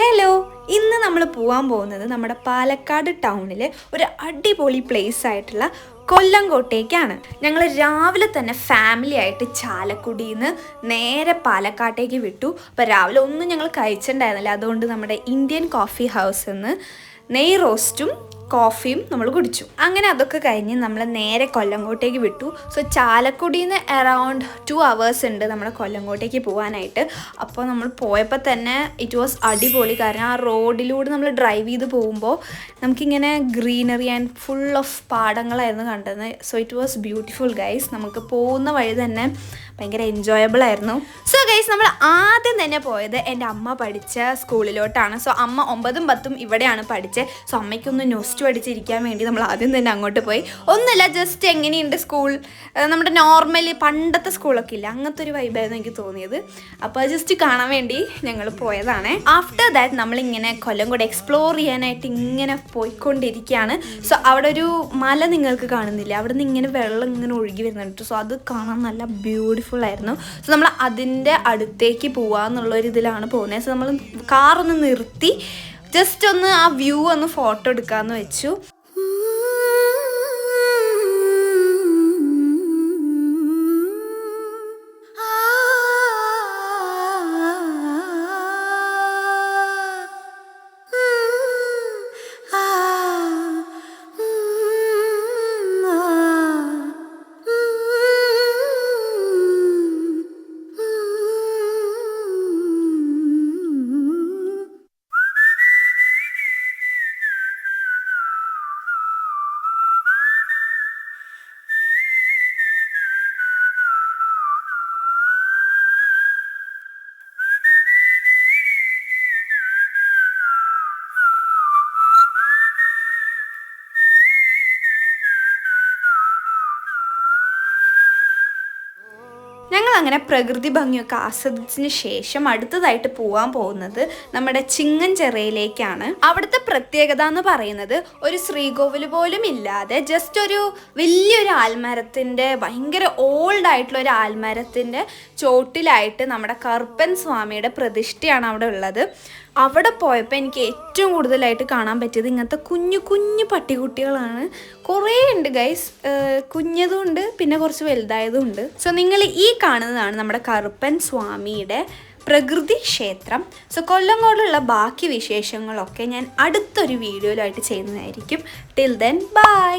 Hello, ഇന്ന് നമ്മൾ പോകാൻ പോകുന്നത് നമ്മുടെ പാലക്കാട് ടൗണിലെ ഒരു അടിപൊളി പ്ലേസ് ആയിട്ടുള്ള കൊല്ലംകോട്ടേക്കാണ്. ഞങ്ങൾ രാവിലെ തന്നെ ഫാമിലി ആയിട്ട് ചാലക്കുടിയിൽ നിന്ന് നേരെ പാലക്കാട്ടേക്ക് വിട്ടു. അപ്പോൾ രാവിലെ ഒന്നും ഞങ്ങൾ കഴിച്ചിട്ടുണ്ടായിരുന്നില്ല. അതുകൊണ്ട് നമ്മുടെ ഇന്ത്യൻ കോഫി ഹൗസിൽ നിന്ന് നെയ് റോസ്റ്റും കോഫിയും നമ്മൾ കുടിച്ചു. അങ്ങനെ അതൊക്കെ കഴിഞ്ഞ് നമ്മൾ നേരെ കൊല്ലംകോട്ടേക്ക് വിട്ടു. സോ ചാലക്കുടിയിൽ നിന്ന് അറൗണ്ട് 2 hours ഉണ്ട് നമ്മുടെ കൊല്ലംകോട്ടേക്ക് പോകാനായിട്ട്. അപ്പോൾ നമ്മൾ പോയപ്പോൾ തന്നെ ഇറ്റ് വാസ് അടിപൊളി. കാരണം ആ റോഡിലൂടെ നമ്മൾ ഡ്രൈവ് ചെയ്ത് പോകുമ്പോൾ നമുക്കിങ്ങനെ ഗ്രീനറി ആൻഡ് ഫുൾ ഓഫ് പാടങ്ങളായിരുന്നു കണ്ടത്. So it was beautiful guys. നമുക്ക് പോകുന്ന വഴി തന്നെ ഭയങ്കര എൻജോയബിൾ ആയിരുന്നു. സോ ഗൈസ്, നമ്മൾ ആദ്യം തന്നെ പോയത് എൻ്റെ അമ്മ പഠിച്ച സ്കൂളിലോട്ടാണ്. സോ അമ്മ 9ഉം 10ഉം ഇവിടെയാണ് പഠിച്ചത്. സോ അമ്മയ്ക്കൊന്ന് നൊസ്റ്റു അടിച്ചിരിക്കാൻ വേണ്ടി നമ്മൾ ആദ്യം തന്നെ അങ്ങോട്ട് പോയി. ഒന്നുമില്ല, ജസ്റ്റ് എങ്ങനെയുണ്ട് സ്കൂൾ, നമ്മുടെ നോർമലി പണ്ടത്തെ സ്കൂളൊക്കെ ഇല്ല, അങ്ങനത്തെ ഒരു വൈബായിരുന്നു എനിക്ക് തോന്നിയത്. അപ്പോൾ അത് ജസ്റ്റ് കാണാൻ വേണ്ടി ഞങ്ങൾ പോയതാണ്. ആഫ്റ്റർ ദാറ്റ് നമ്മളിങ്ങനെ കൊല്ലംകോട് എക്സ്പ്ലോർ ചെയ്യാനായിട്ട് ഇങ്ങനെ പോയിക്കൊണ്ടിരിക്കുകയാണ്. സോ അവിടെ ഒരു മല നിങ്ങൾക്ക് കാണുന്നില്ല, അവിടെ നിന്ന് ഇങ്ങനെ വെള്ളം ഇങ്ങനെ ഒഴുകി വരുന്നുണ്ട്. സോ അത് കാണാൻ നല്ല ബ്യൂട്ടിഫുൾ ആയിരുന്നു. സോ നമ്മൾ അതിൻ്റെ അടുത്തേക്ക് പോവാന്നുള്ളൊരിതിലാണ് പോകുന്നത്. സോ നമ്മൾ കാറൊന്ന് നിർത്തി ജസ്റ്റ് ഒന്ന് ആ വ്യൂ ഒന്ന് ഫോട്ടോ എടുക്കാമെന്ന് വെച്ചു. ഞങ്ങൾ അങ്ങനെ പ്രകൃതി ഭംഗിയൊക്കെ ആസ്വദിച്ചതിന് ശേഷം അടുത്തതായിട്ട് പോകാൻ പോകുന്നത് നമ്മുടെ ചിങ്ങൻചിറയിലേക്കാണ്. അവിടുത്തെ പ്രത്യേകത എന്ന് പറയുന്നത് ഒരു ശ്രീകോവിൽ പോലും ഇല്ലാതെ ജസ്റ്റ് ഒരു വലിയൊരു ആൽമരത്തിൻ്റെ, ഭയങ്കര ഓൾഡ് ആയിട്ടുള്ള ഒരു ആൽമരത്തിൻ്റെ ചോട്ടിലായിട്ട് നമ്മുടെ കറുപ്പൻ സ്വാമിയുടെ പ്രതിഷ്ഠയാണ് അവിടെ ഉള്ളത്. അവിടെ പോയപ്പോൾ എനിക്ക് ഏറ്റവും കൂടുതലായിട്ട് കാണാൻ പറ്റിയത് ഇങ്ങനത്തെ കുഞ്ഞു കുഞ്ഞു പട്ടിക്കുട്ടികളാണ്. കുറേ ഉണ്ട് ഗൈസ്, കുഞ്ഞതും ഉണ്ട്, പിന്നെ കുറച്ച് വലുതായതും ഉണ്ട്. സോ നിങ്ങൾ ഈ കാണുന്നതാണ് നമ്മുടെ കറുപ്പൻ സ്വാമിയുടെ പ്രകൃതി ക്ഷേത്രം. സോ കൊല്ലംകോടുള്ള ബാക്കി വിശേഷങ്ങളൊക്കെ ഞാൻ അടുത്തൊരു വീഡിയോയിലായിട്ട് ചെയ്യുന്നതായിരിക്കും. Till then bye.